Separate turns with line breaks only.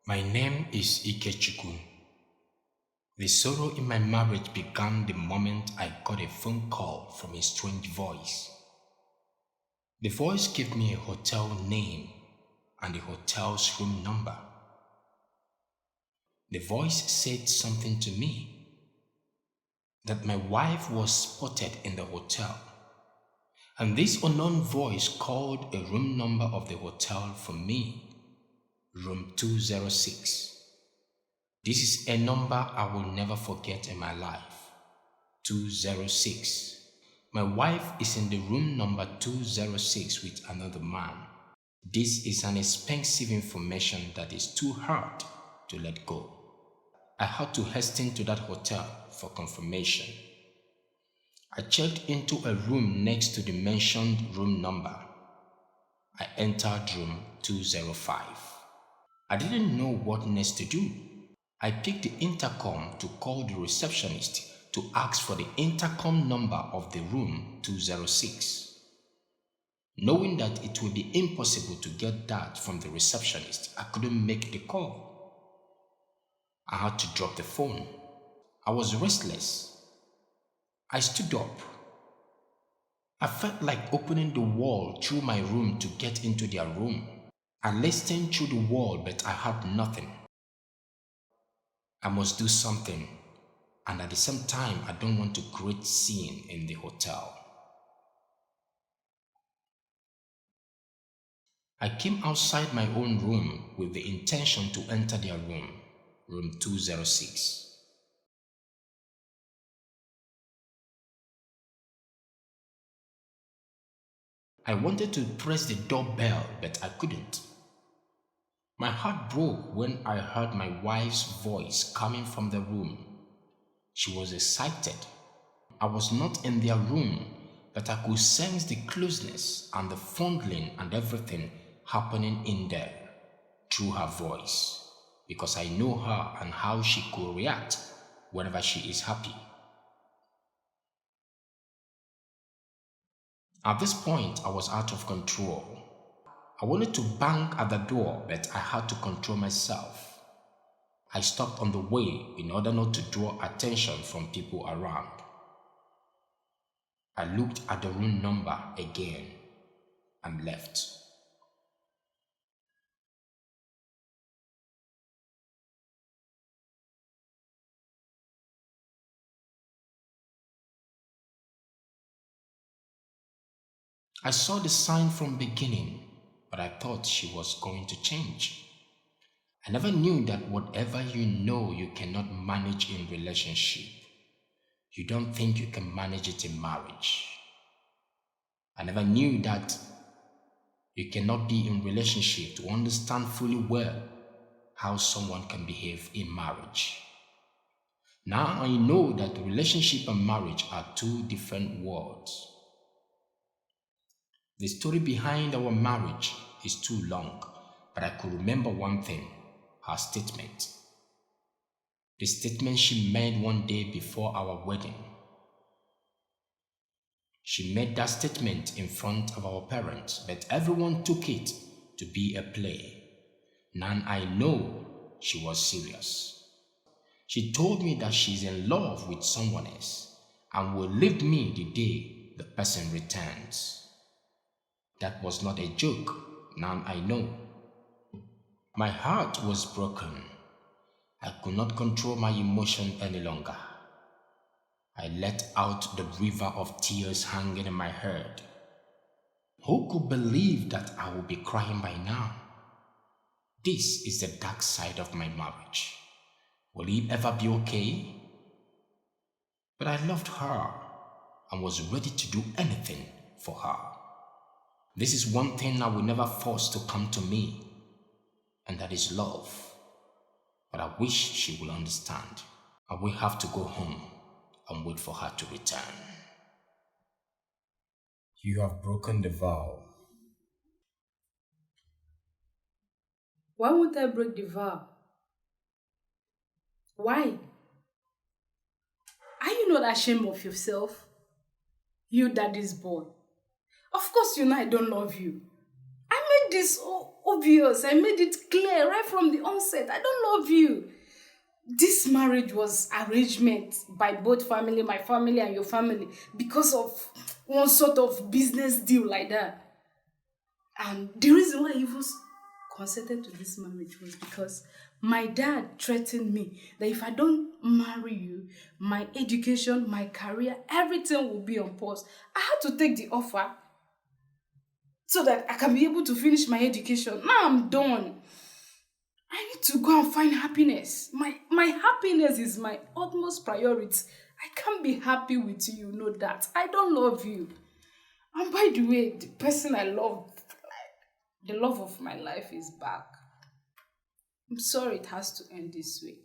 My name is Ikechukwu. The sorrow in my marriage began the moment I got a phone call from a strange voice. The voice gave me a hotel name and the hotel's room number. The voice said something to me that my wife was spotted in the hotel, and this unknown voice called a room number of the hotel for me, room 206. This is a number I will never forget in my life. 206. My wife is in the room number 206 with another man. This is an expensive information that is too hard to let go. I had to hasten to that hotel for confirmation. I checked into a room next to the mentioned room number. I entered room 205. I didn't know what next to do. I picked the intercom to call the receptionist to ask for the intercom number of the room 206. Knowing that it would be impossible to get that from the receptionist, I couldn't make the call. I had to drop the phone. I was restless. I stood up. I felt like opening the wall through my room to get into their room. I listened through the wall, but I heard nothing. I must do something, and at the same time, I don't want to create scene in the hotel. I came outside my own room with the intention to enter their room, room 206. I wanted to press the doorbell, but I couldn't. My heart broke when I heard my wife's voice coming from the room. She was excited. I was not in their room, but I could sense the closeness and the fondling and everything happening in there through her voice, because I know her and how she could react whenever she is happy. At this point, I was out of control. I wanted to bang at the door, but I had to control myself. I stopped on the way in order not to draw attention from people around. I looked at the room number again and left. I saw the sign from beginning, but I thought she was going to change. I never knew that whatever you know you cannot manage in relationship, you don't think you can manage it in marriage. I never knew that you cannot be in relationship to understand fully well how someone can behave in marriage. Now I know that relationship and marriage are two different worlds. The story behind our marriage is too long, but I could remember one thing, her statement. The statement she made one day before our wedding. She made that statement in front of our parents, but everyone took it to be a play. Now I know she was serious. She told me that she's in love with someone else and will leave me the day the person returns. That was not a joke. Now I know. My heart was broken. I could not control my emotion any longer. I let out the river of tears hanging in my head. Who could believe that I would be crying by now? This is the dark side of my marriage. Will he ever be okay? But I loved her and was ready to do anything for her. This is one thing I will never force to come to me, and that is love. But I wish she will understand. I will have to go home and wait for her to return. You have broken the vow.
Why won't I break the vow? Why? Are you not ashamed of yourself? You daddy's boy. Of course you know I don't love you. I made this obvious. I made it clear right from the onset. I don't love you. This marriage was arrangement by both family, my family and your family, because of one sort of business deal like that. And the reason why I even consented to this marriage was because my dad threatened me that if I don't marry you, my education, my career, everything will be on pause. I had to take the offer so that I can be able to finish my education. Now I'm done. I need to go and find happiness. My happiness is my utmost priority. I can't be happy with you, you know that. I don't love you. And by the way, the person I love, the love of my life is back. I'm sorry it has to end this way.